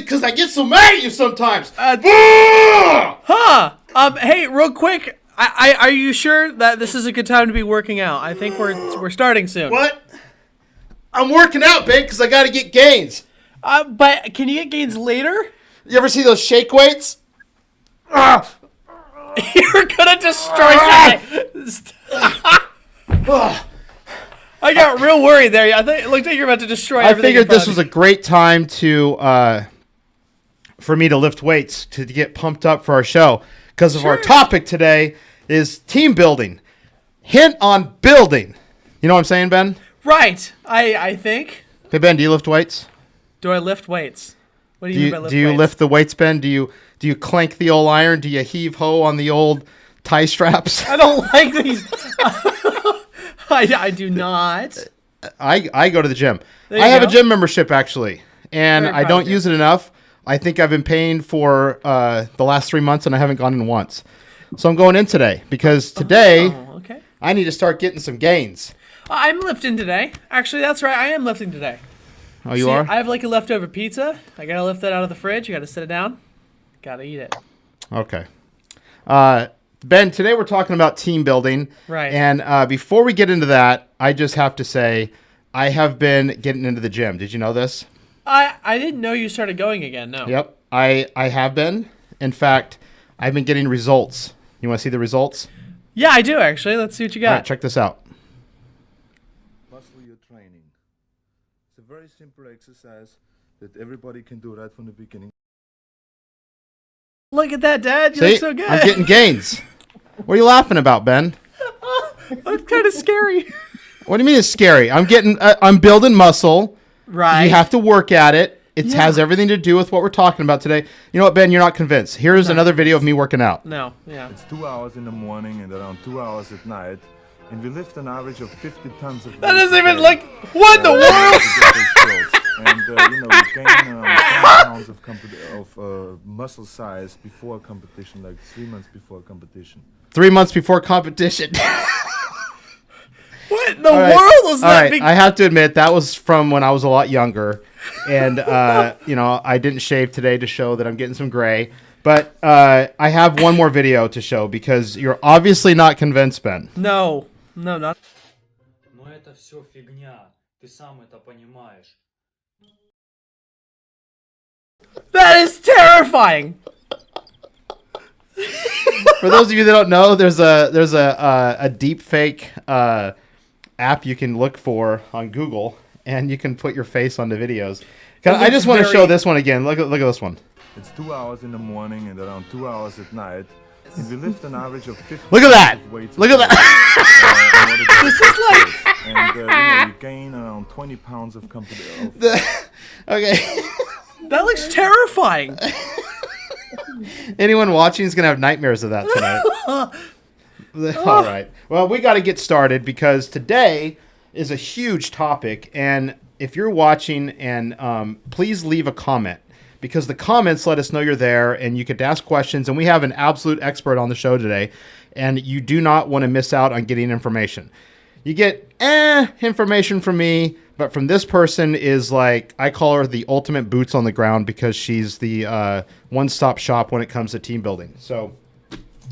because I get so mad at you sometimes. Hey, real quick, are you sure that this is a good time to be working out? I think we're starting soon. What? I'm working out, babe, because I got to get gains. But can you get gains later? You ever see those shake weights? You're gonna destroy something. I got real worried there. I think it looked like you're about to destroy everything. I figured this was a great time for me to lift weights to get pumped up for our show because of our topic today is team building. Hint on building. You know what I'm saying, Ben? Right. I think. Hey, Ben, do you lift weights? Do I lift weights? What do you mean by lift weights? Do you lift the weights, Ben? Do you clank the old iron? Do you heave ho on the old tie straps? I don't like these. I do not. I go to the gym. I have a gym membership, actually, and I don't use it enough. I think I've been paying for the last 3 months, and I haven't gone in once. So I'm going in today because today I need to start getting some gains. I'm lifting today. Actually, that's right. I am lifting today. Oh, you are? I have like a leftover pizza. I got to lift that out of the fridge. You got to sit it down. Got to eat it. Okay. Ben, today we're talking about team building. Right. And before we get into that, I just have to say I have been getting into the gym. Did you know this? I didn't know you started going again, no. Yep. I have been. In fact, I've been getting results. You want to see the results? Yeah, I do, actually. Let's see what you got. All right, check this out. Muscle your training. It's a very simple exercise that everybody can do right from the beginning. Look at that, Dad. You look so good. I'm getting gains. What are you laughing about, Ben? That's kind of scary. What do you mean it's scary? I'm building muscle. Right. You have to work at it. It has everything to do with what we're talking about today. You know what, Ben? You're not convinced. Here's another video of me working out. No, yeah. It's 2 hours in the morning and around 2 hours at night. And we lift an average of 50 tons of weight. That doesn't even like, what in the world? And, you gain around 10 pounds of muscle size before competition, like 3 months before competition. 3 months before competition. What in the world was that? I have to admit, that was from when I was a lot younger. And, I didn't shave today to show that I'm getting some gray. But I have one more video to show because you're obviously not convinced, Ben. No, not. Но это все фигня. Ты сам это понимаешь. That is terrifying. For those of you that don't know, there's a deep fake app you can look for on Google, and you can put your face on the videos. I just want to show this one again. Look at this one. It's 2 hours in the morning and around 2 hours at night. And we lift an average of 50 Look at that! weights. Look at that! This is like... And you gain around 20 pounds of Okay. That looks terrifying. Anyone watching is going to have nightmares of that tonight. All right. Well, we got to get started because today is a huge topic. And if you're watching, and please leave a comment because the comments let us know you're there and you could ask questions. And we have an absolute expert on the show today. And you do not want to miss out on getting information. You get information from me, but from this person is like, I call her the ultimate boots on the ground because she's the one-stop shop when it comes to team building. So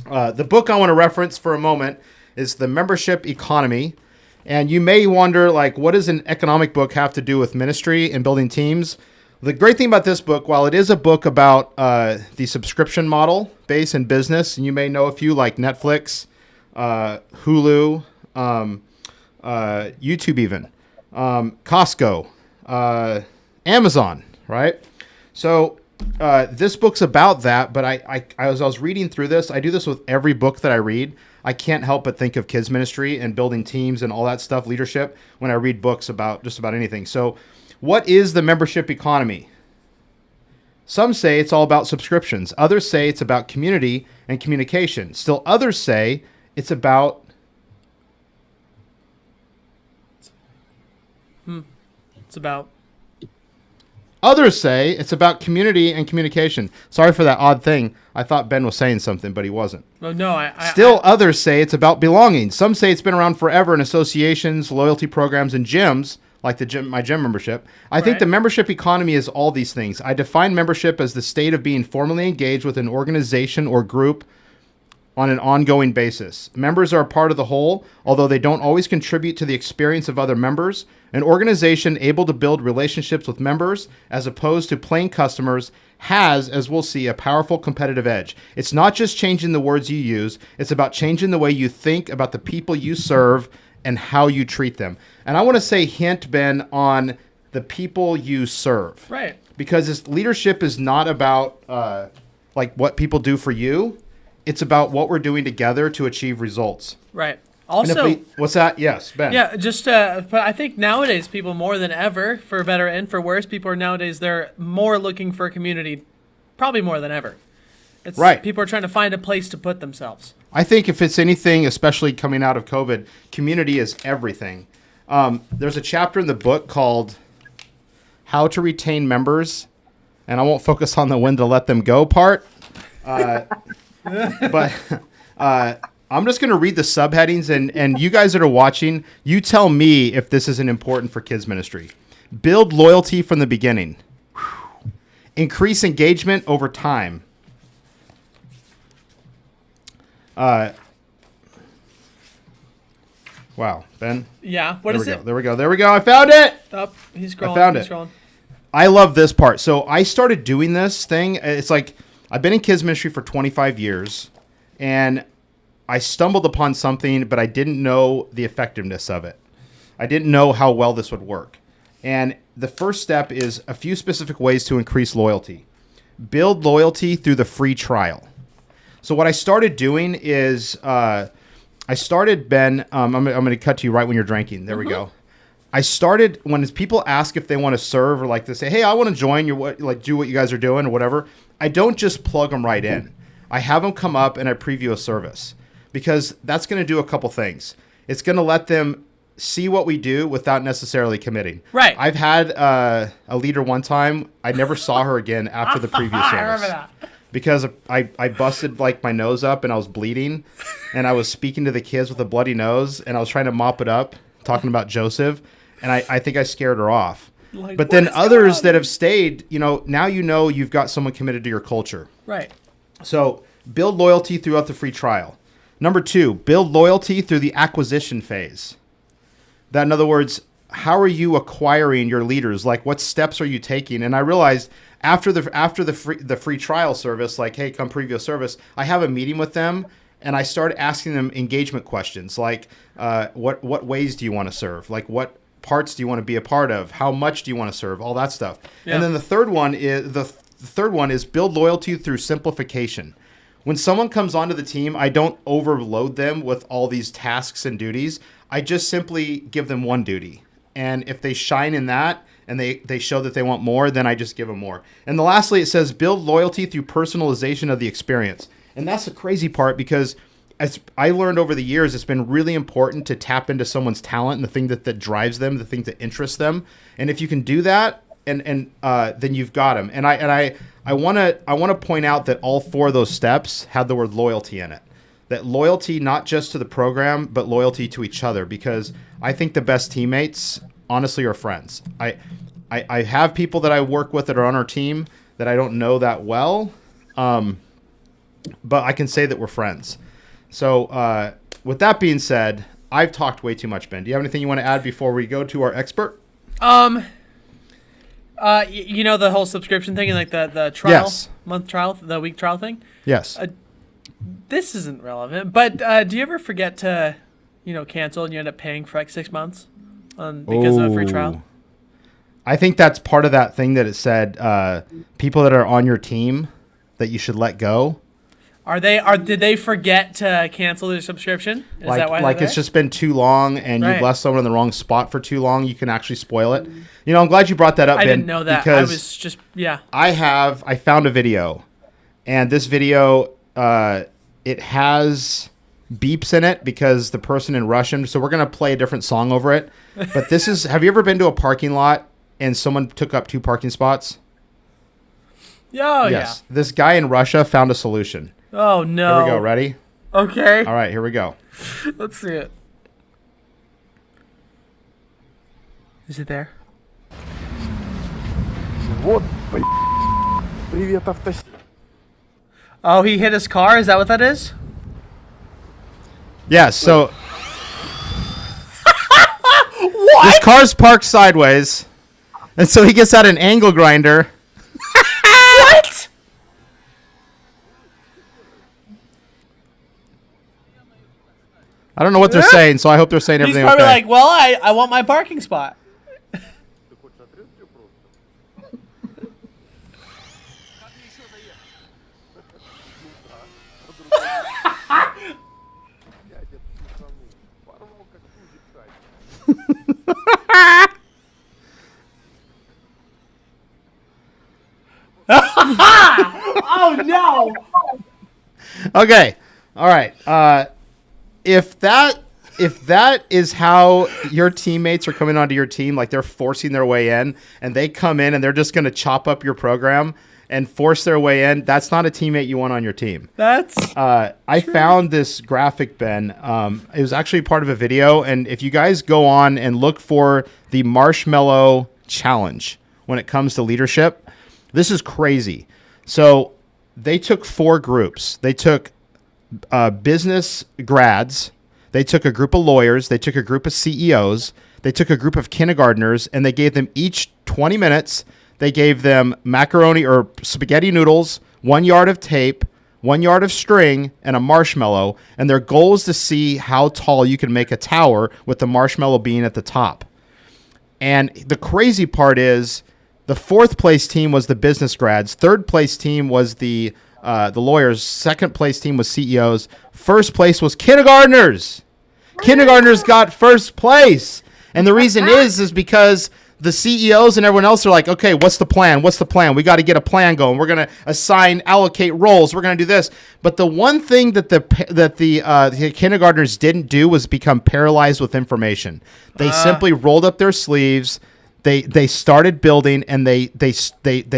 the book I want to reference for a moment is The Membership Economy. And you may wonder, like, what does an economic book have to do with ministry and building teams? The great thing about this book, while it is a book about the subscription model based in business, and you may know a few like Netflix, Hulu, YouTube even, Costco, Amazon, right? So this book's about that, but as I was reading through this, I do this with every book that I read. I can't help but think of kids ministry and building teams and all that stuff, leadership, when I read books about just about anything. So what is the membership economy? Some say it's all about subscriptions. Others say it's about community and communication. Still others say it's about... It's about... Others say it's about community and communication. Sorry for that odd thing. I thought Ben was saying something, but he wasn't. Well, no, others say it's about belonging. Some say it's been around forever in associations, loyalty programs, and gyms like my gym membership. I think Right. the membership economy is all these things. I define membership as the state of being formally engaged with an organization or group on an ongoing basis. Members are a part of the whole, although they don't always contribute to the experience of other members. An organization able to build relationships with members, as opposed to plain customers, has, as we'll see, a powerful competitive edge. It's not just changing the words you use, it's about changing the way you think about the people you serve and how you treat them. And I want to say hint, Ben, on the people you serve. Right. Because this leadership is not about like what people do for you. It's about what we're doing together to achieve results. Right. And if Also, what's that? Yes, Ben. yeah, just but I think nowadays people more than ever, for better and for worse, people are nowadays they're more looking for a community, probably more than ever. It's Right. People are trying to find a place to put themselves. I think if it's anything, especially coming out of COVID, community is everything. There's a chapter in the book called How to Retain Members, and I won't focus on the when to let them go part. But I'm just going to read the subheadings, and you guys that are watching, you tell me if this isn't important for kids ministry. Build loyalty from the beginning. Increase engagement over time. Wow, Ben. Yeah. What There is we it? go. There we go. There we go. I found it. Oh, he's scrolling. found he's it. Scrolling. I love this part. So I started doing this thing. It's like I've been in kids ministry for 25 years, and I stumbled upon something, but I didn't know the effectiveness of it. I didn't know how well this would work. And the first step is a few specific ways to increase loyalty. Build loyalty through the free trial. So what I started doing is Ben, I'm going to cut to you right when you're drinking. There we go. I started when people ask if they want to serve or like to say, hey, I want to join your do what you guys are doing or whatever. I don't just plug them right in. I have them come up and I preview a service because that's going to do a couple things. It's going to let them see what we do without necessarily committing. Right. I've had a leader one time. I never saw her again after the preview service. I remember that. Because I busted like my nose up and I was bleeding and I was speaking to the kids with a bloody nose and I was trying to mop it up, talking about Joseph. And I think I scared her off. Like, but what then is going others on? that have stayed, now you've got someone committed to your culture. Right. So build loyalty throughout the free trial. Number 2, build loyalty through the acquisition phase. That, in other words, how are you acquiring your leaders? Like, what steps are you taking? And I realized after the free trial service, like, hey, come preview a service, I have a meeting with them, and I started asking them engagement questions, like, what ways do you want to serve? Like, what parts do you want to be a part of? How much do you want to serve? All that stuff. Yeah. And then the third one is build loyalty through simplification. When someone comes onto the team, I don't overload them with all these tasks and duties. I just simply give them one duty. And if they shine in that and they show that they want more, then I just give them more. And lastly, it says build loyalty through personalization of the experience. And that's the crazy part because as I learned over the years, it's been really important to tap into someone's talent and the thing that drives them, the thing that interests them. And if you can do that, and then you've got them. And I want to point out that all 4 of those steps have the word loyalty in it. That loyalty not just to the program, but loyalty to each other. Because I think the best teammates, honestly, are friends. I have people that I work with that are on our team that I don't know that well, but I can say that we're friends. So with that being said, I've talked way too much, Ben. Do you have anything you want to add before we go to our expert? The whole subscription thing and like the trial, Yes. month trial, the week trial thing. Yes. This isn't relevant, but do you ever forget to, cancel and you end up paying for like 6 months because of a free trial? I think that's part of that thing that it said people that are on your team that you should let go. Did they forget to cancel their subscription? Is that why like they're it's there? just been too long and Right. you've left someone in the wrong spot for too long, you can actually spoil it. I'm glad you brought that up, I Ben, didn't know that. I because was just yeah. I found a video, and this video it has beeps in it because the person in Russian, so we're going to play a different song over it. But this is, have you ever been to a parking lot and someone took up 2 parking spots? Oh Yes. This guy in Russia found a solution. yeah. Oh no. Here we go. Ready? Okay. All right, here we go. Let's see it. Is it there? Вот, привет, автосеть. Oh, he hit his car? Is that what that is? Yeah, so his car's parked sideways, and so he gets out an angle grinder. What? I don't know what they're saying, so I hope they're saying He's everything probably okay. like, well, I want my parking spot. Oh, no. Okay, all right. If that is how your teammates are coming onto your team, like they're forcing their way in, and they come in and they're just going to chop up your program and force their way in, that's not a teammate you want on your team. That's I found this graphic, Ben. It was actually part of a video, and if you guys go on and look for the Marshmallow Challenge when it comes to leadership, this is crazy. So they took 4 groups. They took business grads. They took a group of lawyers. They took a group of CEOs. They took a group of kindergartners, and they gave them each 20 minutes. They gave them macaroni or spaghetti noodles, 1 yard of tape, 1 yard of string, and a marshmallow. And their goal is to see how tall you can make a tower with the marshmallow being at the top. And the crazy part is the 4th place team was the business grads. 3rd place team was the lawyers. 2nd place team was CEOs. 1st place was kindergartners. Kindergartners got 1st place. And the reason is because the CEOs and everyone else are like, okay, what's the plan? What's the plan? We got to get a plan going. We're going to allocate roles. We're going to do this. But the one thing that the kindergartners didn't do was become paralyzed with information. They simply rolled up their sleeves. They started building, and they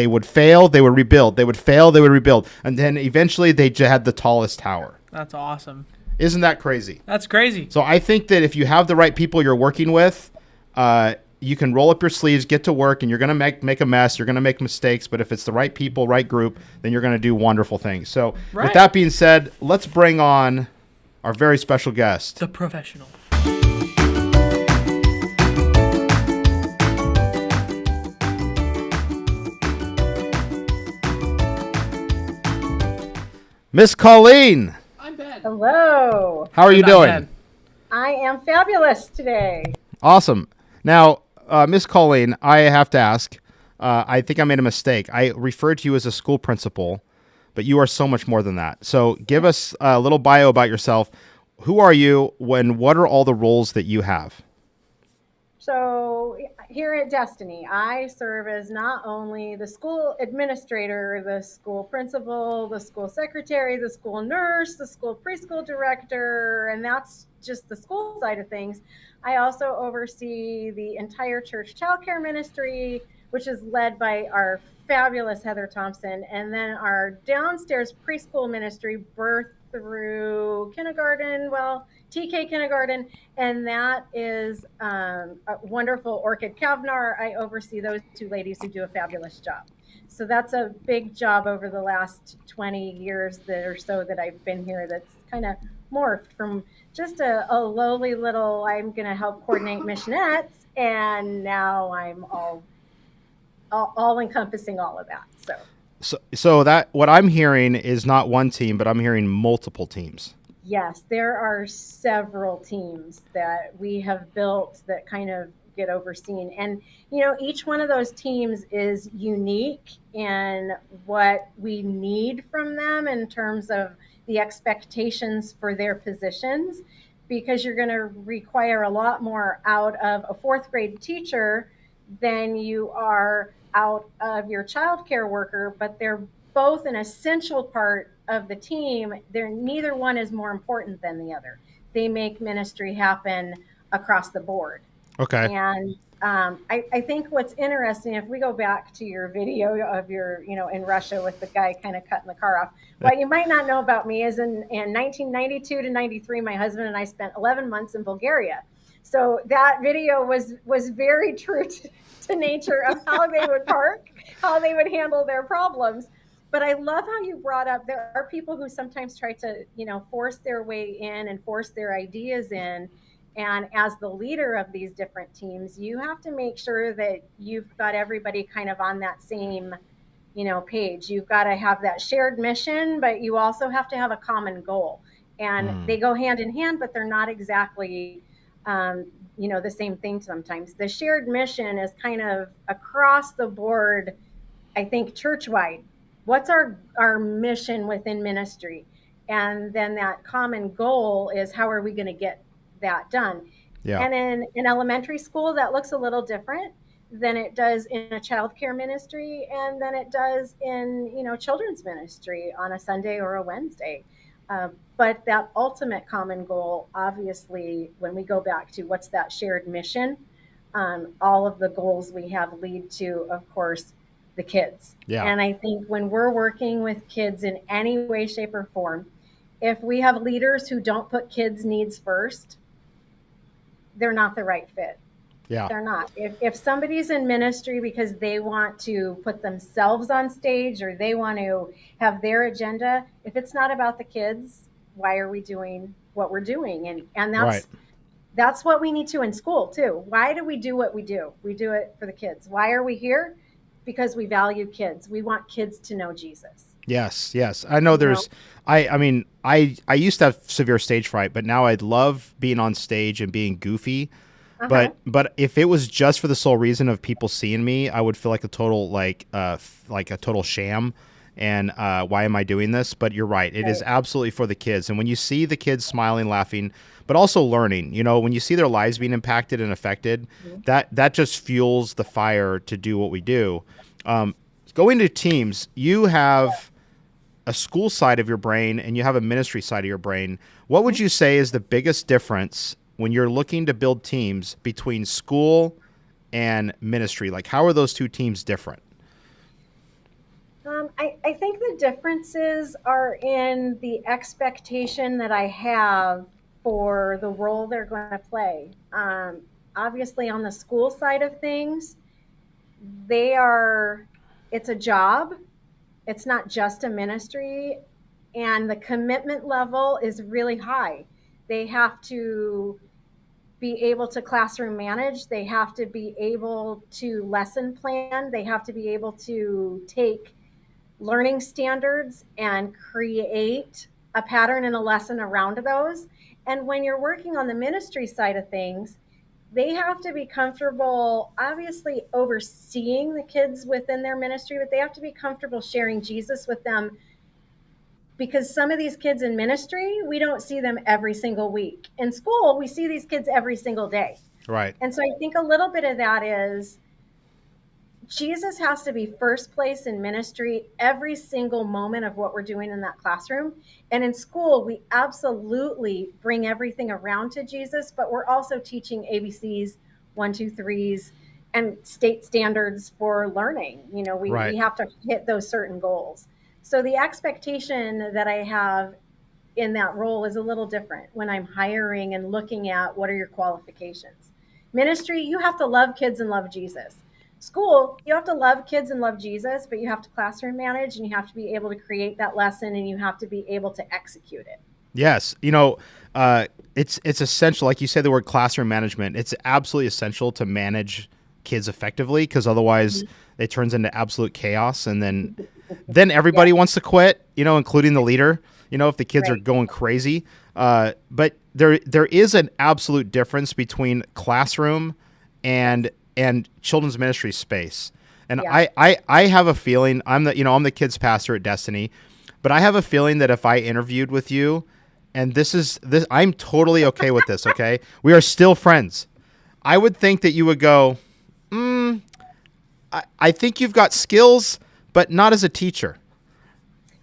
would fail, they would rebuild. They would fail, they would rebuild. And then eventually they had the tallest tower. That's awesome. Isn't that crazy? That's crazy. So I think that if you have the right people you're working with, you can roll up your sleeves, get to work, and you're going to make a mess. You're going to make mistakes. But if it's the right people, right group, then you're going to do wonderful things. So with that being said, let's bring on our very special guest. The professional. Miss Colleen. I'm Ben. Hello. How are you doing? Ben. I am fabulous today. Awesome. Now, Miss Colleen, I have to ask. I think I made a mistake. I referred to you as a school principal, but you are so much more than that. So give us a little bio about yourself. Who are you? What are all the roles that you have? So here at Destiny, I serve as not only the school administrator, the school principal, the school secretary, the school nurse, the school preschool director, and that's just the school side of things. I also oversee the entire church childcare ministry, which is led by our fabulous Heather Thompson, and then our downstairs preschool ministry, birth through kindergarten, TK kindergarten, and that is a wonderful Orchid Kavnar. I oversee those 2 ladies who do a fabulous job. So that's a big job over the last 20 years or so that I've been here. That's kind of morphed from just a lowly little, I'm going to help coordinate missionettes, and now I'm all encompassing all of that. So that what I'm hearing is not one team, but I'm hearing multiple teams. Yes, there are several teams that we have built that kind of get overseen. And, each one of those teams is unique in what we need from them in terms of the expectations for their positions, because you're going to require a lot more out of a 4th grade teacher than you are out of your childcare worker, but they're both an essential part of the team. Neither one is more important than the other. They make ministry happen across the board. Okay. And I think what's interesting, if we go back to your video of your, in Russia with the guy kind of cutting the car off, what you might not know about me is in 1992 to 93, my husband and I spent 11 months in Bulgaria. So that video was very true to nature of how they would park, how they would handle their problems. But I love how you brought up there are people who sometimes try to, force their way in and force their ideas in. And as the leader of these different teams, you have to make sure that you've got everybody kind of on that same, page. You've got to have that shared mission, but you also have to have a common goal. And they go hand in hand, but they're not exactly the same thing sometimes. The shared mission is kind of across the board, I think, church-wide. What's our mission within ministry? And then that common goal is how are we going to get that done? Yeah. And in elementary school, that looks a little different than it does in a childcare ministry, and than it does in children's ministry on a Sunday or a Wednesday. But that ultimate common goal, obviously, when we go back to what's that shared mission, all of the goals we have lead to, of course, the kids. Yeah. And I think when we're working with kids in any way, shape, or form, if we have leaders who don't put kids' needs first, they're not the right fit. Yeah. They're not. If somebody's in ministry because they want to put themselves on stage or they want to have their agenda, if it's not about the kids, why are we doing what we're doing? And that's what we need to in school too. Why do we do what we do? We do it for the kids. Why are we here? Because we value kids. We want kids to know Jesus. Yes. I know there's, I mean, I used to have severe stage fright, but now I'd love being on stage and being goofy. But if it was just for the sole reason of people seeing me, I would feel like a total, like a total sham. And why am I doing this? But you're right. It is absolutely for the kids. And when you see the kids smiling, laughing, but also learning, when you see their lives being impacted and affected, that just fuels the fire to do what we do. Going to teams, you have a school side of your brain and you have a ministry side of your brain. What would you say is the biggest difference when you're looking to build teams between school and ministry? Like, how are those two teams different? I think the differences are in the expectation that I have for the role they're going to play. Obviously, on the school side of things, it's a job. It's not just a ministry, and the commitment level is really high. They have to be able to classroom manage. They have to be able to lesson plan. They have to be able to take learning standards and create a pattern and a lesson around those. And when you're working on the ministry side of things, they have to be comfortable, obviously, overseeing the kids within their ministry, but they have to be comfortable sharing Jesus with them, because some of these kids in ministry, we don't see them every single week. In school, we see these kids every single day. Right. And so I think a little bit of that is Jesus has to be first place in ministry every single moment of what we're doing in that classroom. And in school, we absolutely bring everything around to Jesus, but we're also teaching ABCs, 1, 2, 3s, and state standards for learning. We have to hit those certain goals. So the expectation that I have in that role is a little different when I'm hiring and looking at what are your qualifications. Ministry, you have to love kids and love Jesus. School, you have to love kids and love Jesus, but you have to classroom manage and you have to be able to create that lesson and you have to be able to execute it. Yes. It's essential. Like you say, the word classroom management, it's absolutely essential to manage kids effectively, because otherwise it turns into absolute chaos. And then everybody wants to quit, including the leader, if the kids are going crazy. But there is an absolute difference between classroom and children's ministry space. And I have a feeling, I'm the kids pastor at Destiny, but I have a feeling that if I interviewed with you, and I'm totally okay with this. Okay. We are still friends. I would think that you would go, I think you've got skills, but not as a teacher.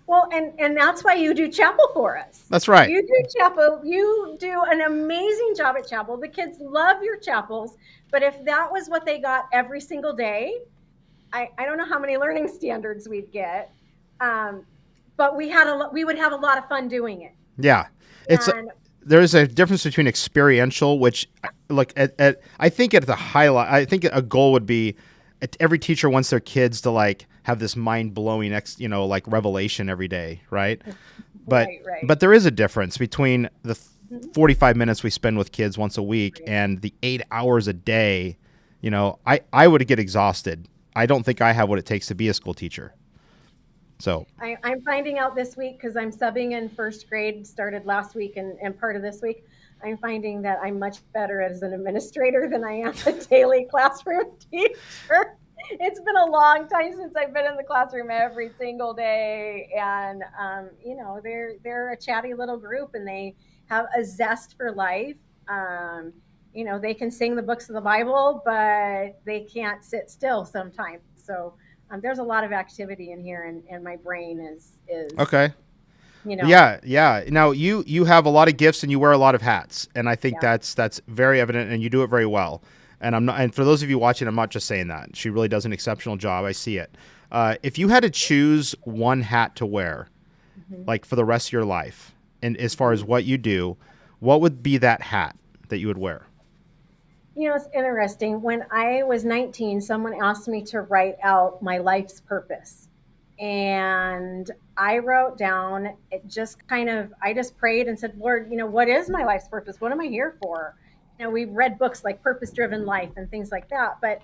Well, and that's why you do chapel for us. That's right. You do chapel. You do an amazing job at chapel. The kids love your chapels. But if that was what they got every single day, I don't know how many learning standards we'd get. But we would have a lot of fun doing it. Yeah. There's a difference between experiential, which look at I think at the highlight, I think a goal would be every teacher wants their kids to like have this mind blowing like revelation every day, right? But Right. but there is a difference between the 45 minutes we spend with kids once a week and the 8 hours a day. I would get exhausted. I don't think I have what it takes to be a school teacher. So I'm finding out this week because I'm subbing in first grade, started last week and part of this week. I'm finding that I'm much better as an administrator than I am a daily classroom teacher. It's been a long time since I've been in the classroom every single day, and they're a chatty little group, and they have a zest for life. They can sing the books of the Bible, but they can't sit still sometimes. So there's a lot of activity in here, and my brain is okay. you know. Yeah. Now you have a lot of gifts and you wear a lot of hats, and I think Yeah. that's very evident, and you do it very well. And I'm not. And for those of you watching, I'm not just saying that. She really does an exceptional job. I see it. If you had to choose one hat to wear, like for the rest of your life, and as far as what you do, what would be that hat that you would wear? It's interesting. When I was 19, someone asked me to write out my life's purpose. And I wrote down, I just prayed and said, Lord, what is my life's purpose? What am I here for? We've read books like Purpose Driven Life and things like that. But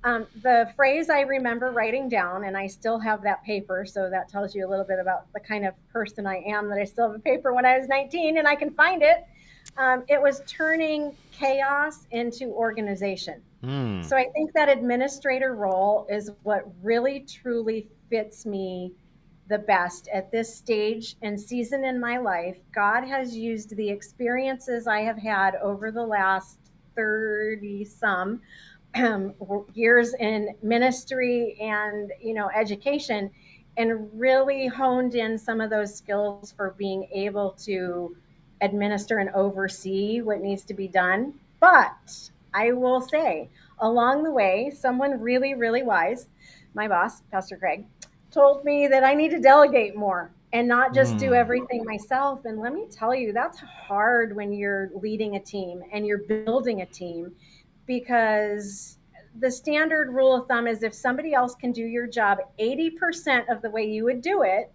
the phrase I remember writing down, and I still have that paper, so that tells you a little bit about the kind of person I am, that I still have a paper when I was 19 and I can find it. It was turning chaos into organization. So I think that administrator role is what really truly fits me the best at this stage and season in my life. God has used the experiences I have had over the last 30 some years in ministry and education, and really honed in some of those skills for being able to administer and oversee what needs to be done. But I will say, along the way, someone really, really wise, my boss, Pastor Greg, told me that I need to delegate more and not just do everything myself. And let me tell you, that's hard when you're leading a team and you're building a team, because the standard rule of thumb is if somebody else can do your job 80% of the way you would do it,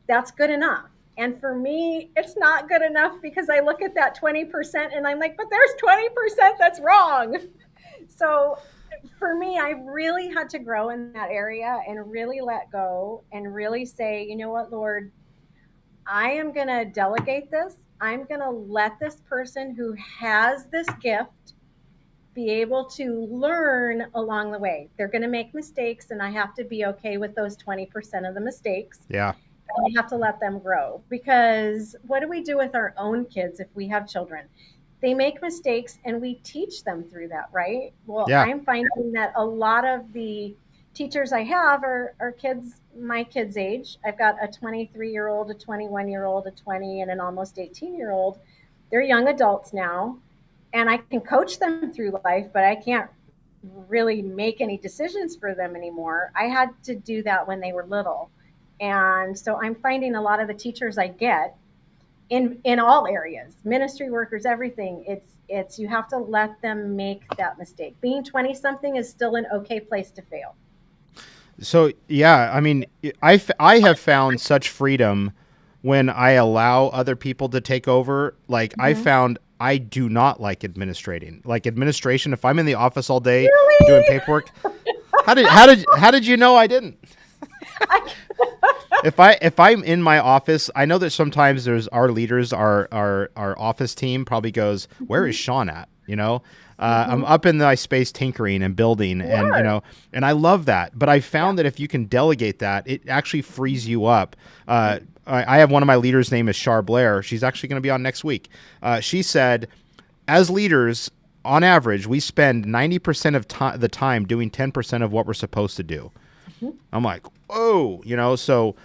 that's good enough. And for me, it's not good enough, because I look at that 20% and I'm like, but there's 20% that's wrong. So for me, I really had to grow in that area and really let go and really say, you know what, Lord, I am going to delegate this. I'm going to let this person who has this gift be able to learn along the way. They're going to make mistakes, and I have to be okay with those 20% of the mistakes. Yeah. We have to let them grow, because what do we do with our own kids if we have children? They make mistakes and we teach them through that, right? Well, Yeah. I'm finding that a lot of the teachers I have are kids my kids' age. I've got a 23-year-old, a 21-year-old, a 20, and an almost 18-year-old. They're young adults now, and I can coach them through life, but I can't really make any decisions for them anymore. I had to do that when they were little. And so I'm finding a lot of the teachers I get in all areas, ministry workers, everything, it's you have to let them make that mistake. Being 20 something is still an okay place to fail. So yeah, I mean, I have found such freedom when I allow other people to take over. Like I found I do not like administrating. Like administration, if I'm in the office all day doing paperwork, how did you know I didn't? If I'm in my office, I know that sometimes there's our leaders, our office team probably goes, where is Sean at? I'm up in my space tinkering and building, and and I love that. But I found that if you can delegate that, it actually frees you up. I have one of my leaders' name is Char Blair. She's actually going to be on next week. She said, as leaders, on average, we spend 90% of the time doing 10% of what we're supposed to do. I'm like, whoa, so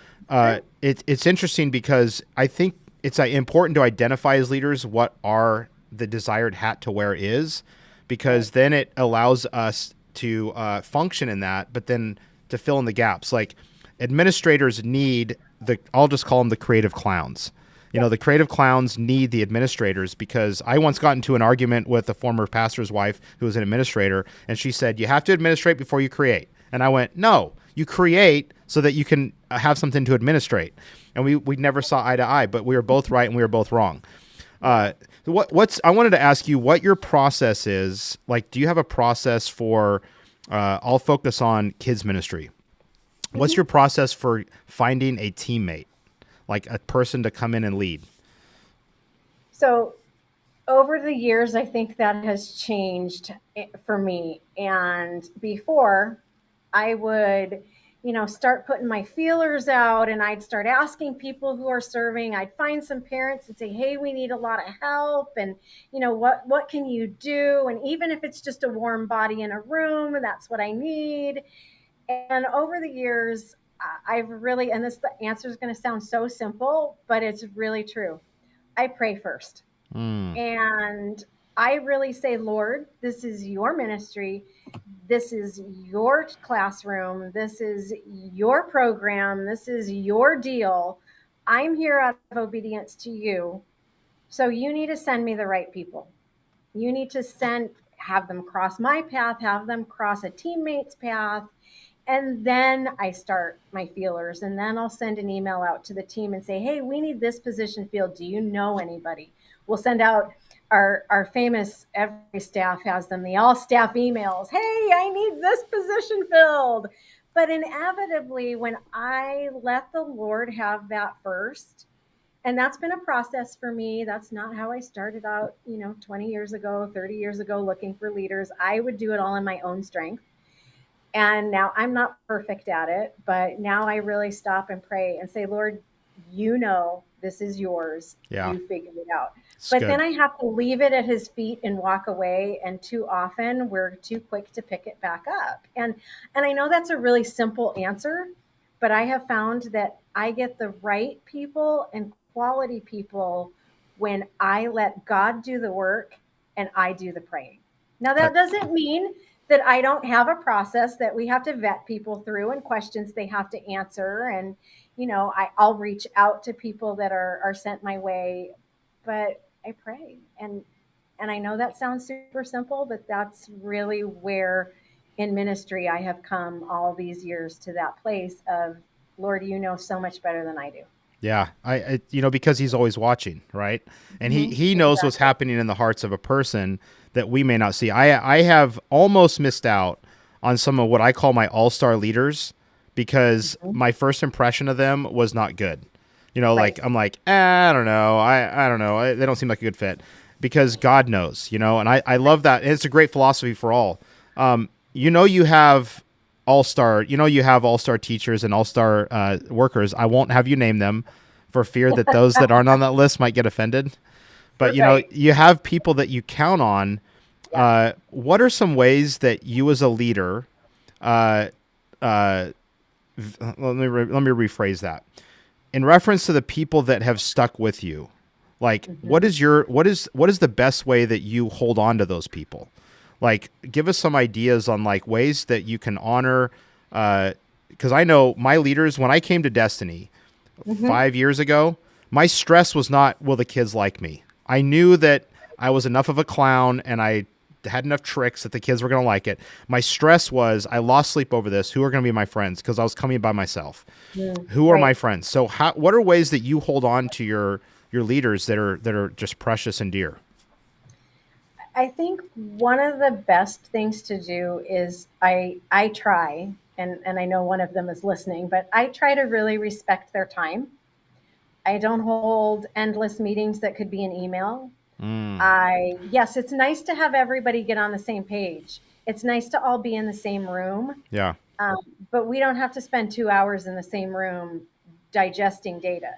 it's interesting, because I think it's important to identify as leaders what the desired hat to wear is, because then it allows us to function in that, but then to fill in the gaps. Like administrators need I'll just call them the creative clowns. You know, the creative clowns need the administrators, because I once got into an argument with a former pastor's wife who was an administrator, and she said, you have to administrate before you create. And I went, no, you create so that you can have something to administrate. And we never saw eye to eye, but we were both right and we were both wrong. I wanted to ask you what your process is. Like, do you have a process for, I'll focus on kids ministry. What's your process for finding a teammate, like a person to come in and lead? So over the years, I think that has changed for me. And before, I would, start putting my feelers out, and I'd start asking people who are serving. I'd find some parents and say, hey, we need a lot of help. And, what can you do? And even if it's just a warm body in a room, that's what I need. And over the years, I've really, and the answer is going to sound so simple, but it's really true. I pray first. And I really say, Lord, this is your ministry. This is your classroom. This is your program. This is your deal. I'm here out of obedience to you. So you need to send me the right people. You need to have them cross my path, have them cross a teammate's path. And then I start my feelers, and then I'll send an email out to the team and say, hey, we need this position filled. Do you know anybody? We'll send out our famous, every staff has them, the all staff emails. Hey, I need this position filled. But inevitably, when I let the Lord have that first, and that's been a process for me. That's not how I started out, 20 years ago, 30 years ago, looking for leaders. I would do it all in my own strength. And now I'm not perfect at it, but now I really stop and pray and say, Lord, this is yours. Yeah. You figure it out. It's but good. Then I have to leave it at his feet and walk away. And too often we're too quick to pick it back up. And I know that's a really simple answer, but I have found that I get the right people and quality people when I let God do the work and I do the praying. Now, that doesn't mean that I don't have a process that we have to vet people through and questions they have to answer. And, I'll reach out to people that are sent my way, but I pray. And I know that sounds super simple, but that's really where in ministry I have come all these years to that place of, Lord, you know so much better than I do. Yeah, I because he's always watching, right? And he knows what's happening in the hearts of a person that we may not see. I have almost missed out on some of what I call my all-star leaders, because my first impression of them was not good. Like I'm like, I don't know. I don't know. They don't seem like a good fit, because God knows, and I love that. And it's a great philosophy for all. You have all-star, you have all-star teachers and all-star workers. I won't have you name them for fear that those that aren't on that list might get offended. But, you have people that you count on. What are some ways that you as a leader, let me rephrase that. In reference to the people that have stuck with you, like what is the best way that you hold on to those people? Like, give us some ideas on like ways that you can honor, because I know my leaders, when I came to Destiny 5 years ago, my stress was not, will the kids like me? I knew that I was enough of a clown and I had enough tricks that the kids were going to like it. My stress was, I lost sleep over this. Who are going to be my friends? Because I was coming by myself. Who are my friends? So what are ways that you hold on to your leaders that are just precious and dear? I think one of the best things to do is I try, and I know one of them is listening, but I try to really respect their time. I don't hold endless meetings that could be an email. Yes, it's nice to have everybody get on the same page. It's nice to all be in the same room. Yeah. But we don't have to spend 2 hours in the same room digesting data.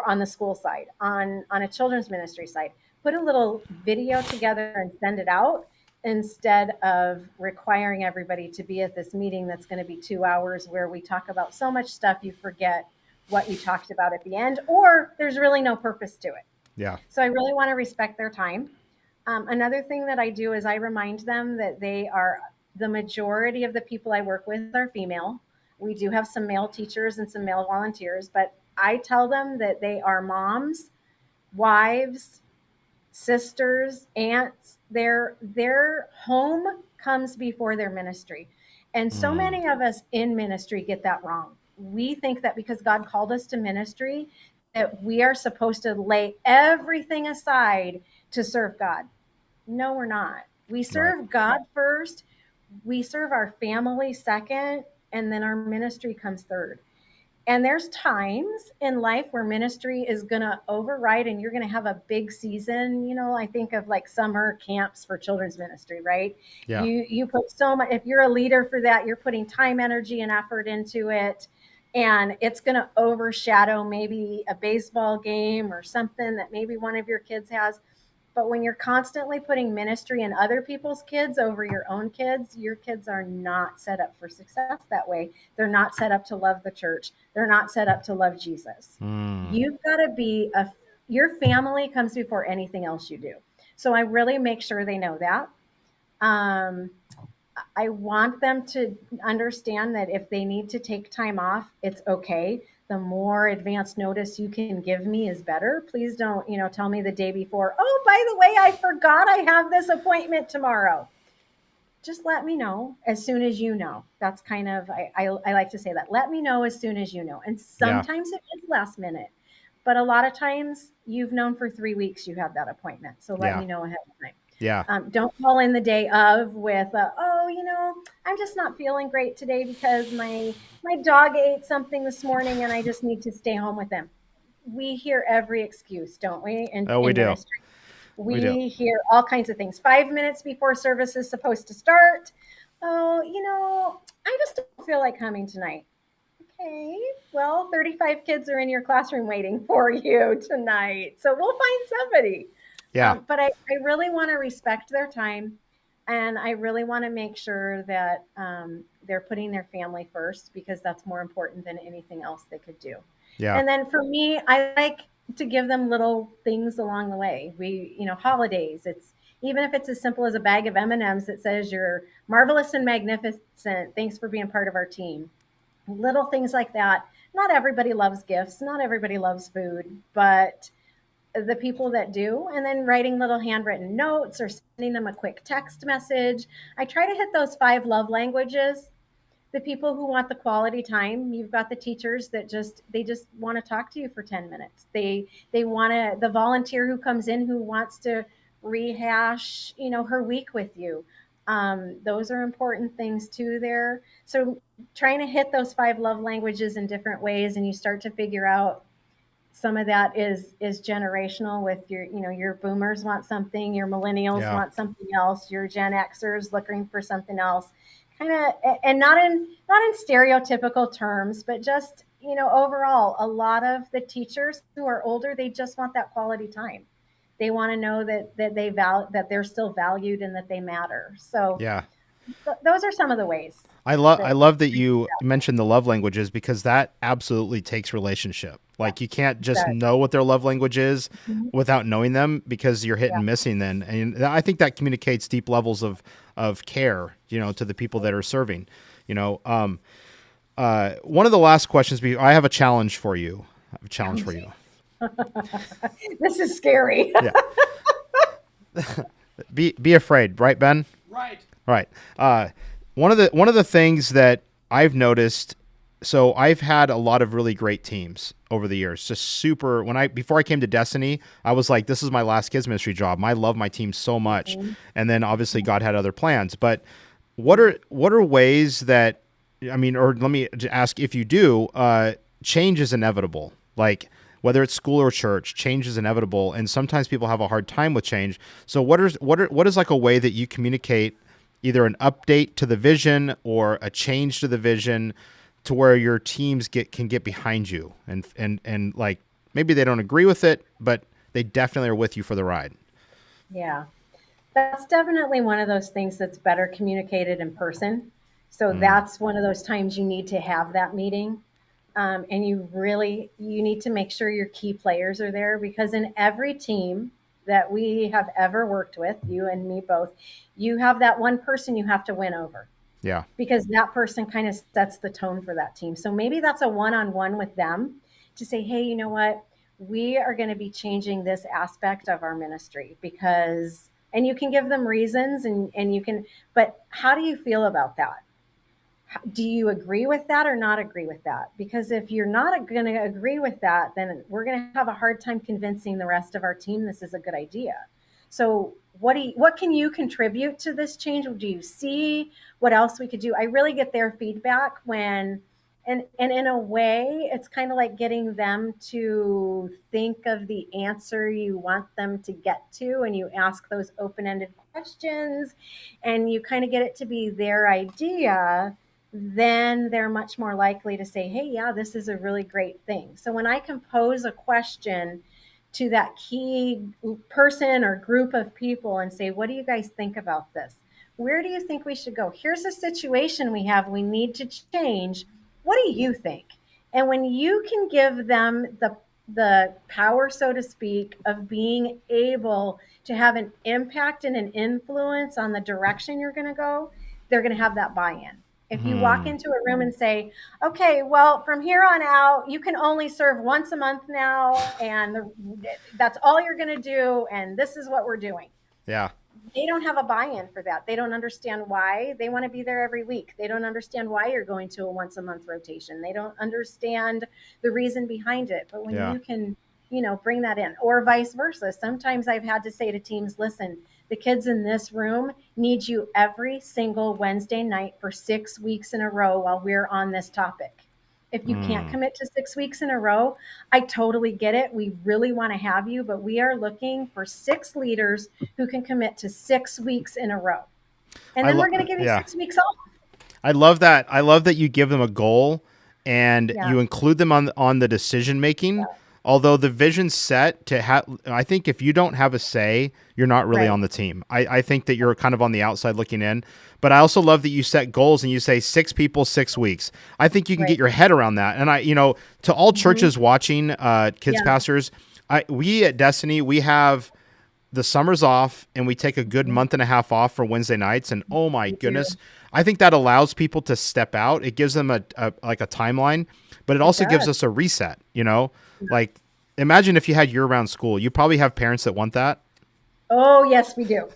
On the school side, on a children's ministry side, put a little video together and send it out, instead of requiring everybody to be at this meeting that's going to be 2 hours where we talk about so much stuff you forget what you talked about at the end, or there's really no purpose to it. Yeah. So I really want to respect their time. Another thing that I do is I remind them that the majority of the people I work with are female. We do have some male teachers and some male volunteers, but I tell them that they are moms, wives, sisters, aunts. Their home comes before their ministry. And so Mm, many of us in ministry get that wrong. We think that because God called us to ministry, that we are supposed to lay everything aside to serve God. No, we're not. We right. serve God first, we serve our family second, and then our ministry comes third. And there's times in life where ministry is going to override and you're going to have a big season. I think of like summer camps for children's ministry, right? Yeah. You put so much, if you're a leader for that, you're putting time, energy, and effort into it. And it's going to overshadow maybe a baseball game or something that maybe one of your kids has. But when you're constantly putting ministry and other people's kids over your kids are not set up for success that way. They're not set up to love the church. They're not set up to love Jesus. Mm, You've got to your family comes before anything else you do. So I really make sure they know that. Um, I want them to understand that if they need to take time off, it's okay. The more advance notice you can give me is better. Please don't, tell me the day before, oh, by the way, I forgot I have this appointment tomorrow. Just let me know as soon as you know. That's kind of, I like to say that. Let me know as soon as you know. And yeah. sometimes it is last minute, but a lot of times you've known for 3 weeks you have that appointment. So let Yeah. me know ahead of time. Yeah. Don't call in the day of with, oh, I'm just not feeling great today because my dog ate something this morning and I just need to stay home with them. We hear every excuse, don't we? Oh, we In do. ministry, We do. we hear all kinds of things. 5 minutes before service is supposed to start. Oh, I just don't feel like coming tonight. Okay, well, 35 kids are in your classroom waiting for you tonight. So we'll find somebody. Yeah. But I really want to respect their time. And I really want to make sure that they're putting their family first because that's more important than anything else they could do. Yeah. And then for me, I like to give them little things along the way. Holidays. It's even if it's as simple as a bag of M&Ms that says you're marvelous and magnificent. Thanks for being part of our team. Little things like that. Not everybody loves gifts. Not everybody loves food, but the people that do, and then writing little handwritten notes or sending them a quick text message. I try to hit those 5 love languages. The people who want the quality time, you've got the teachers that just want to talk to you for 10 minutes. They want to, the volunteer who comes in who wants to rehash, her week with you. Those are important things too there. So trying to hit those 5 love languages in different ways, and you start to figure out some of that is generational with your boomers want something, your millennials Yeah. want something else, your Gen Xers looking for something else, kind of, and not in stereotypical terms, but just overall, a lot of the teachers who are older, they just want that quality time. They want to know that they're still valued and that they matter. So Yeah. those are some of the ways I that love that you mentioned the love languages because that absolutely takes relationship. Like you can't just that. know what their love language is Mhm. without knowing them because you're hitting Yeah. missing then. And I think that communicates deep levels of care, to the people that are serving. One of the last questions I have a challenge for you. I have a challenge for you. This is scary. Yeah. Be afraid, right, Ben? Right. Right. One of the things that I've noticed, so I've had a lot of really great teams over the years. Just super. Before I came to Destiny, I was like, this is my last kids ministry job. I love my team so much, and then obviously God had other plans. But what are ways that or let me ask if you do. Change is inevitable. Like whether it's school or church, change is inevitable, and sometimes people have a hard time with change. So what is like a way that you communicate either an update to the vision or a change to the vision to where your teams can get behind you and like maybe they don't agree with it, but they definitely are with you for the ride. Yeah. That's definitely one of those things that's better communicated in person. So that's one of those times you need to have that meeting. And you need to make sure your key players are there because in every team that we have ever worked with, you and me both, you have that one person you have to win over Yeah. because that person kind of sets the tone for that team. So maybe that's a one-on-one with them. to say, hey, you know what? We are going to be changing this aspect of our ministry because, and you can give them reasons and you can, but how do you feel about that? Do you agree with that or not agree with that? Because if you're not going to agree with that, then we're going to have a hard time convincing the rest of our team this is a good idea. So what can you contribute to this change? Do you see what else we could do? I really get their feedback when, and in a way, it's kind of like getting them to think of the answer you want them to get to, and you ask those open-ended questions, and you kind of get it to be their idea. Then they're much more likely to say, hey, yeah, this is a really great thing. So when I can pose a question to that key person or group of people and say, what do you guys think about this? Where do you think we should go? Here's a situation we have, we need to change. What do you think? And when you can give them the power, so to speak, of being able to have an impact and an influence on the direction you're going to go, they're going to have that buy-in. If you walk into a room and say, okay, well, from here on out, you can only serve once a month now, and that's all you're going to do, and this is what we're doing. Yeah. They don't have a buy-in for that. They don't understand why. They want to be there every week. They don't understand why you're going to a once a month rotation. They don't understand the reason behind it. But when you can, bring that in, or vice versa. Sometimes I've had to say to teams, listen, the kids in this room need you every single Wednesday night for 6 weeks in a row while we're on this topic. If you can't commit to 6 weeks in a row, I totally get it. We really want to have you, but we are looking for 6 leaders who can commit to 6 weeks in a row. And then we're going to give you 6 weeks off. I love that. I love that you give them a goal and you include them on the decision making. Yeah. Although the vision's set to have, I think if you don't have a say, you're not really on the team. I think that you're kind of on the outside looking in. But I also love that you set goals and you say 6 people, 6 weeks. I think you can get your head around that. And to all churches watching, kids pastors, we at Destiny, we have the summers off and we take a good month and a half off for Wednesday nights. And oh my goodness, I think that allows people to step out. It gives them a timeline, but it also gives us a reset, Like, imagine if you had year-round school. You probably have parents that want that. Oh, yes, we do.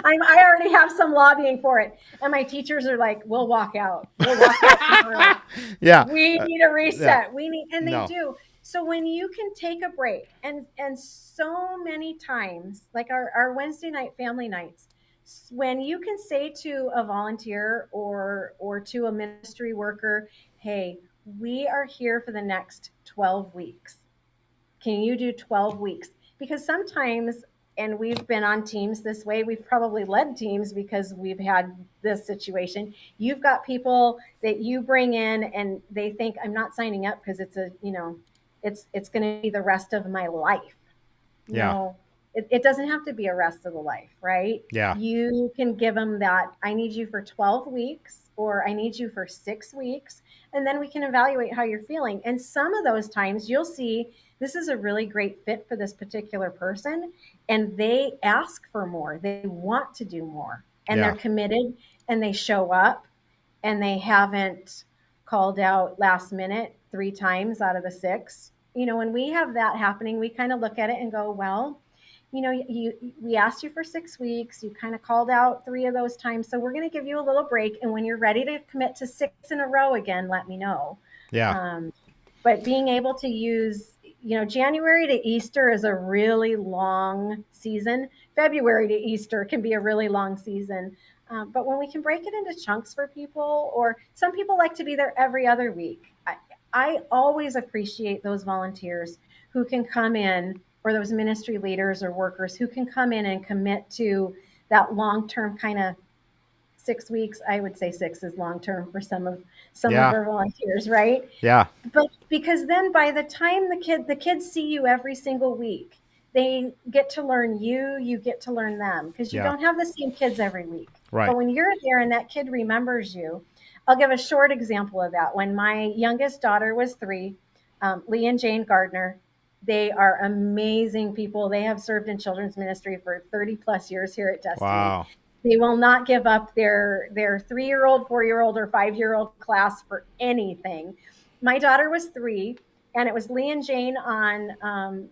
I already have some lobbying for it. And my teachers are like, we'll walk out. We'll walk out tomorrow. Yeah. We need a reset. Yeah. They do. So when you can take a break, and so many times, like our Wednesday night family nights, when you can say to a volunteer or to a ministry worker, hey, we are here for the next 12 weeks. Can you do 12 weeks? Because sometimes, and we've been on teams this way, we've probably led teams because we've had this situation. You've got people that you bring in and they think, I'm not signing up because it's it's going to be the rest of my life. No, it doesn't have to be a rest of the life, right? Yeah. You can give them that, I need you for 12 weeks or I need you for 6 weeks. And then we can evaluate how you're feeling. And some of those times you'll see this is a really great fit for this particular person. And they ask for more. They want to do more. And they're committed and they show up and they haven't called out last minute 3 times out of the 6. When we have that happening, we kind of look at it and go, well, we asked you for 6 weeks. You kind of called out 3 of those times. So we're going to give you a little break. And when you're ready to commit to 6 in a row again, let me know. Yeah. But being able to use, January to Easter is a really long season. February to Easter can be a really long season. But when we can break it into chunks for people, or some people like to be there every other week. I always appreciate those volunteers who can come in, or those ministry leaders or workers who can come in and commit to that long-term kind of 6 weeks. I would say 6 is long-term for some of our volunteers, right? Yeah. But because then by the time the kids see you every single week, they get to learn you get to learn them, because you don't have the same kids every week. Right. But when you're there and that kid remembers you, I'll give a short example of that. When my youngest daughter was 3, Lee and Jane Gardner, they are amazing people. They have served in children's ministry for 30 plus years here at Destiny. Wow. They will not give up their 3-year-old, 4-year-old, or 5-year-old class for anything. My daughter was 3. and it was Lee and Jane on,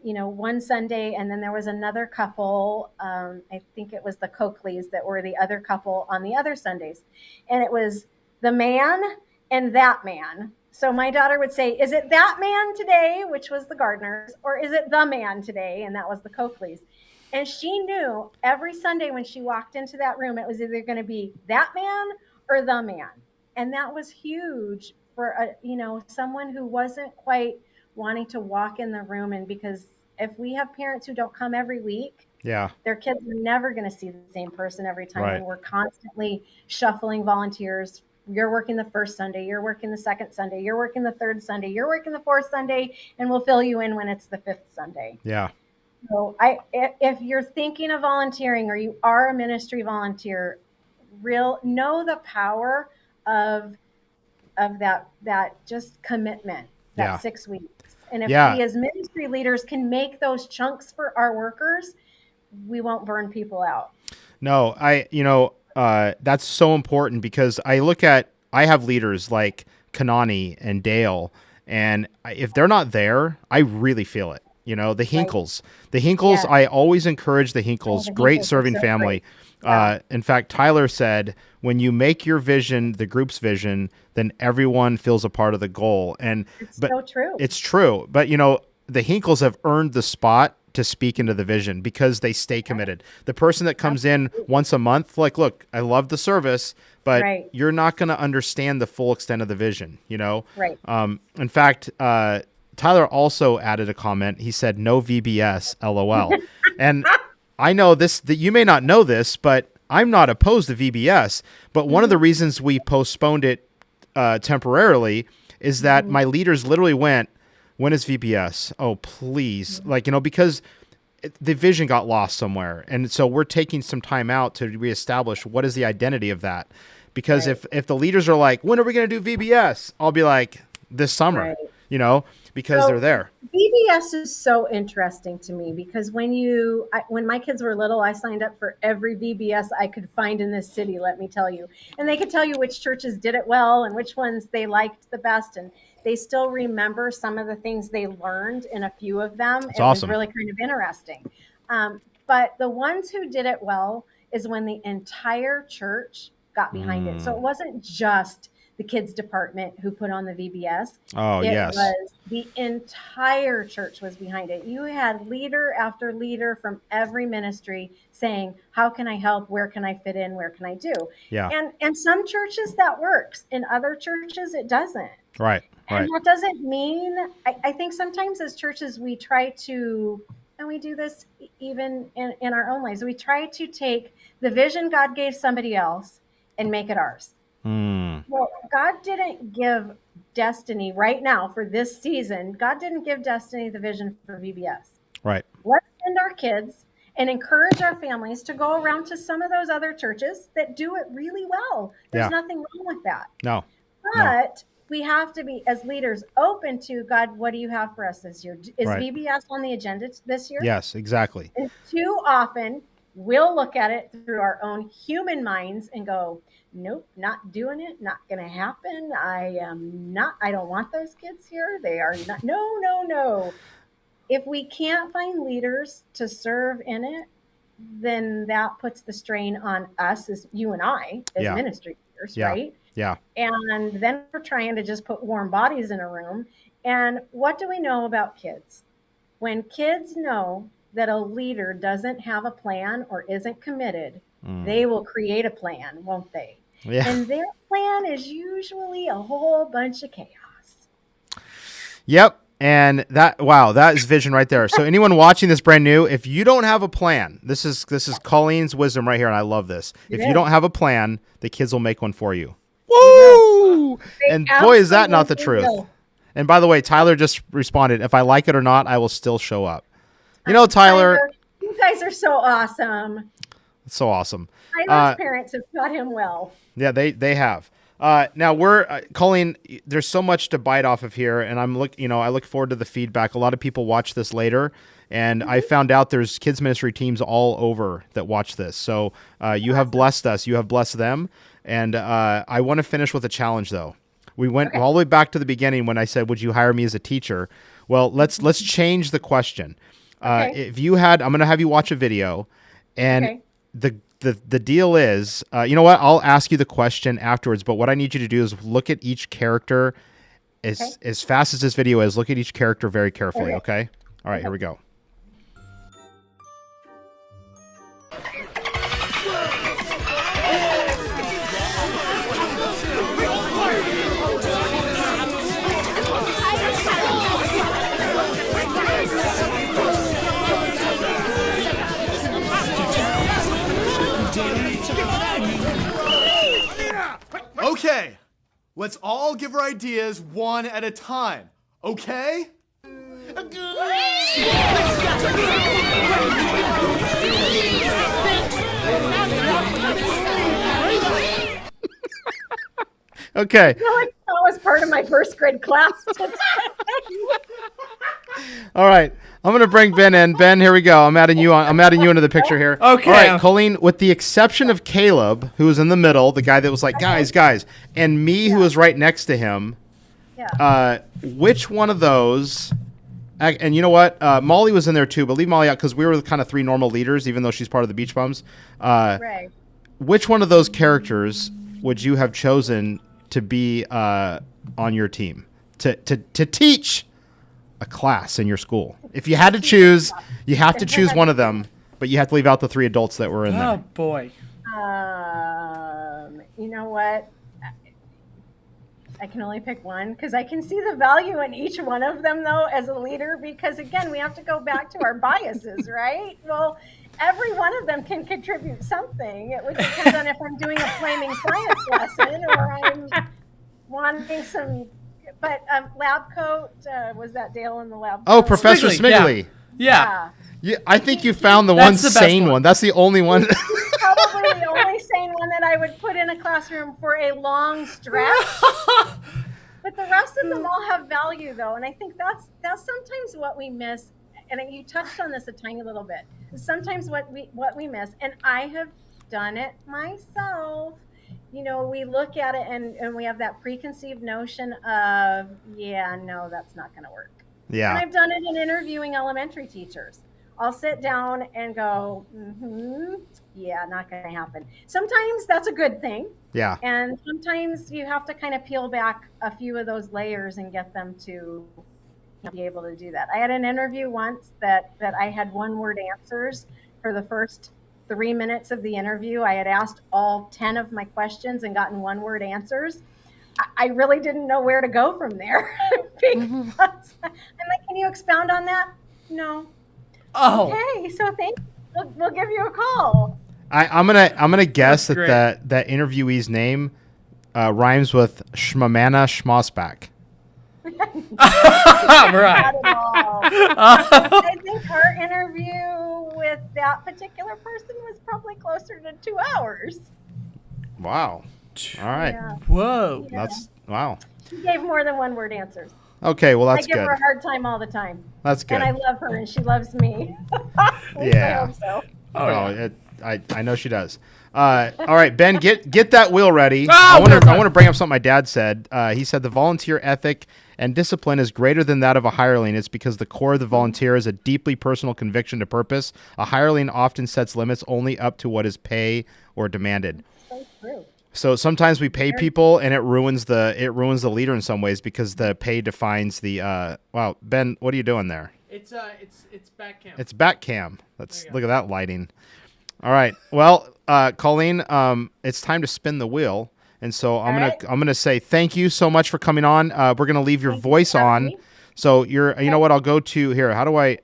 one Sunday, and then there was another couple. I think it was the Coakleys that were the other couple on the other Sundays, and it was the man and that man. So my daughter would say, "Is it that man today?" Which was the Gardners, or "Is it the man today?" And that was the Coakleys. And she knew every Sunday when she walked into that room, it was either going to be that man or the man, and that was huge for someone who wasn't quite wanting to walk in the room. And because if we have parents who don't come every week, Yeah. their kids are never going to see the same person every time. Right. And we're constantly shuffling volunteers. You're working the first Sunday, you're working the second Sunday, you're working the third Sunday, you're working the fourth Sunday, and we'll fill you in when it's the fifth Sunday. Yeah. So if you're thinking of volunteering or you are a ministry volunteer, know the power of that just commitment, that 6 weeks. And if we as ministry leaders can make those chunks for our workers, we won't burn people out. No, that's so important, because I have leaders like Kanani and Dale, and if they're not there, I really feel it. The Hinkles. Right. The Hinkles, I always encourage the Hinkles. Great serving family. Yeah. In fact, Tyler said, when you make your vision the group's vision, then everyone feels a part of the goal. So true. It's true. But, the Hinkles have earned the spot to speak into the vision because they stay committed. The person that comes in once a month, like, look, I love the service, but you're not going to understand the full extent of the vision, Right. In fact, Tyler also added a comment. He said, "No VBS, LOL." And I know that you may not know this, but I'm not opposed to VBS. But one of the reasons we postponed it temporarily is that my leaders literally went, "When is VBS? Oh, please." Because the vision got lost somewhere. And so we're taking some time out to reestablish what is the identity of that. Because if the leaders are like, "When are we going to do VBS?" I'll be like, "This summer," because they're there. VBS is so interesting to me because when my kids were little, I signed up for every VBS I could find in this city, let me tell you. And they could tell you which churches did it well and which ones they liked the best. And they still remember some of the things they learned in a few of them. It's awesome. Was really kind of interesting. But the ones who did it well is when the entire church got behind it. So it wasn't just the kids department who put on the VBS. Oh, yes. It was the entire church was behind it. You had leader after leader from every ministry saying, "How can I help? Where can I fit in? Where can I do?" Yeah. And some churches that works. In other churches, it doesn't. Right. And that doesn't mean, I think sometimes as churches, we try to, and we do this even in our own lives, we try to take the vision God gave somebody else and make it ours. Well, God didn't give Destiny right now for this season. God didn't give Destiny the vision for VBS. Right. Let's send our kids and encourage our families to go around to some of those other churches that do it really well. There's nothing wrong with that. No. But we have to be, as leaders, open to God. What do you have for us this year? Is VBS on the agenda this year? Yes, exactly. And too often we'll look at it through our own human minds and go, "Nope, not doing it. Not going to happen. I don't want those kids here. They are not." No. If we can't find leaders to serve in it, then that puts the strain on us, as you and I, as ministry leaders, right? Yeah. And then we're trying to just put warm bodies in a room. And what do we know about kids? When kids know that a leader doesn't have a plan or isn't committed, they will create a plan, won't they? Yeah. And their plan is usually a whole bunch of chaos. Yep. And that is vision right there. So anyone watching this brand new, if you don't have a plan, this is Colleen's wisdom right here, and I love this. If you don't have a plan, the kids will make one for you. Woo! And boy, is that not the truth. And by the way, Tyler just responded, "If I like it or not, I will still show up." Tyler, you guys are so awesome. It's so awesome. Tyler's parents have taught him well. Yeah, they have. Now we're Colleen. There's so much to bite off of here, and I look forward to the feedback. A lot of people watch this later, and I found out there's kids ministry teams all over that watch this. So you have blessed us. You have blessed them, and I want to finish with a challenge though. We went all the way back to the beginning when I said, "Would you hire me as a teacher?" Well, let's change the question. If you had, I'm going to have you watch a video, and the deal is, you know what? I'll ask you the question afterwards. But what I need you to do is look at each character as fast as this video is. Look at each character very carefully. Okay. All right. Here we go. Okay, let's all give our ideas one at a time, okay? Okay. I feel like that was part of my first grade class today. All right. I'm going to bring Ben in. Ben, here we go. I'm adding you into the picture here. Okay. All right, Colleen, with the exception of Caleb, who was in the middle, the guy that was like, guys, and me, who was right next to him, which one of those, and you know what? Molly was in there too, but leave Molly out because we were the kind of three normal leaders, even though she's part of the Beach Bums. Right. Which one of those characters would you have chosen to be on your team, to teach a class in your school? If you had to choose, you have to choose one of them, but you have to leave out the three adults that were in there. Oh boy. You know what? I can only pick one because I can see the value in each one of them, though, as a leader, because again, we have to go back to our biases, right? Well, every one of them can contribute something. It would depend on if I'm doing a flaming science lesson or I'm wanting some. But lab coat, was that Dale in the lab coat? Oh, Professor Smiggly, Smiggly. Yeah. Yeah, I think you found the That's the best sane one. That's the only one. Probably the only sane one that I would put in a classroom for a long stretch. But the rest of them all have value, though, and I think that's sometimes what we miss. And you touched on this a tiny little bit. Sometimes what we miss, and I have done it myself. You know, we look at it and we have that preconceived notion of, no, that's not going to work. Yeah. And I've done it in interviewing elementary teachers. I'll sit down and go, not going to happen. Sometimes that's a good thing. Yeah. And sometimes you have to kind of peel back a few of those layers and get them to be able to do that. I had an interview once that I had one-word answers for the first 3 minutes of the interview. I had asked all 10 of my questions and gotten one-word answers. I really didn't know where to go from there. Because I'm like, can you expound on that? No. Oh. Okay, so thank you. We'll give you a call. I'm gonna guess That's that interviewee's name rhymes with Shmamana Schmossback. Right. Not at all. I think our interview with that particular person was probably closer to 2 hours. Wow. All right. Yeah. Whoa. That's wow. She gave more than one-word answers. Okay, well that's I give good. her a hard time all the time. That's good. And I love her, and she loves me. Yeah. I hope so. I know she does. All right, Ben, get that wheel ready. Oh, I we're fine. want to bring up something my dad said. He said the volunteer ethic and discipline is greater than that of a hireling. It's because the core of the volunteer is a deeply personal conviction to purpose. A hireling often sets limits only up to what is pay or demanded. So true. So sometimes we pay people and it ruins the leader in some ways because the pay defines the wow, Ben, what are you doing there? It's back cam. It's back cam. Look at that lighting. All right. Well, Colleen, it's time to spin the wheel. And so I'm gonna say thank you so much for coming on. We're gonna leave your voice on. So you know what? I'll go to here. How do I?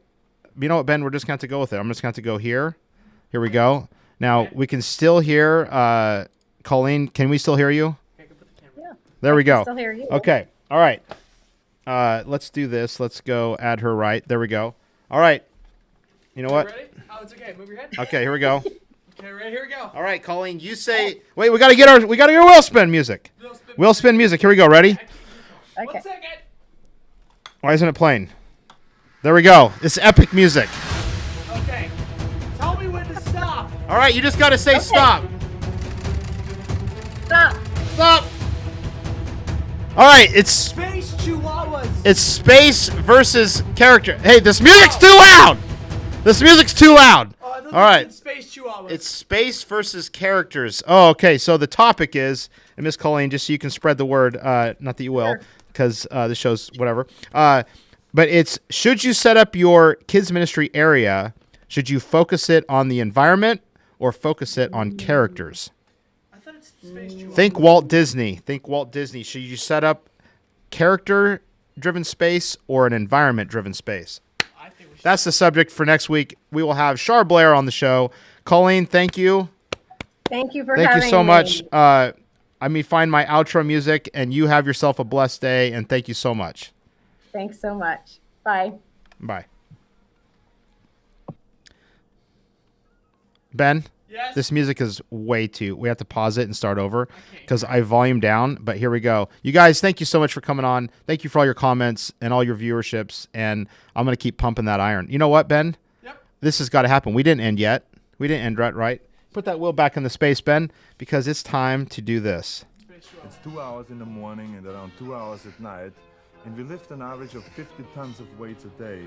You know what, Ben? We're just gonna have to go with it. I'm just gonna have to go here. Here we go. Now we can still hear Colleen. Can we still hear you? Okay, put the camera. Yeah. There we go. Still hear you. Okay. All right. Let's do this. Let's go add her right. There we go. All right. You know what? Ready? Oh, it's okay. Move your head. Okay, here we go. Okay, right, here we go. All right, Colleen, you say. Wait, we gotta get our wheel spin music. Wheel spin music. Here we go. Ready? Okay. 1 second. Why isn't it playing? There we go. It's epic music. Okay. Tell me when to stop. All right, you just gotta say stop. Stop. Stop. All right, it's Space Chihuahuas. it's space versus character. Hey, this music's too loud. This music's too loud. Oh, I thought All right. Space Chihuahua. It's space versus characters. Oh, okay. So the topic is, and Miss Colleen, just so you can spread the word, not that you will, because the show's whatever. But it's, should you set up your kids ministry area? Should you focus it on the environment or focus it on characters? I thought it's Space Chihuahua. Think Walt Disney. Think Walt Disney. Should you set up character-driven space or an environment-driven space? I think we should. That's the subject for next week. We will have Char Blair on the show. Colleen, thank you. Thank you for Thank having you so me. much. I mean, find my outro music, and you have yourself a blessed day, and thank you so much. Thanks so much. Bye. Bye. Ben, Yes. this music is way too... We have to pause it and start over because I volume down, but here we go. You guys, thank you so much for coming on. Thank you for all your comments and all your viewerships, and I'm going to keep pumping that iron. You know what, Ben? Yep. This has got to happen. We didn't end yet. We didn't end right? Put that wheel back in the space, Ben, because it's time to do this. Space Chihuahua. It's 2 hours in the morning and around 2 hours at night, and we lift an average of 50 tons of weights a day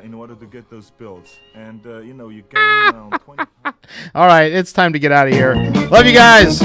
in order to get those builds. And you gain around 20 pounds. All right, it's time to get out of here. Love you guys.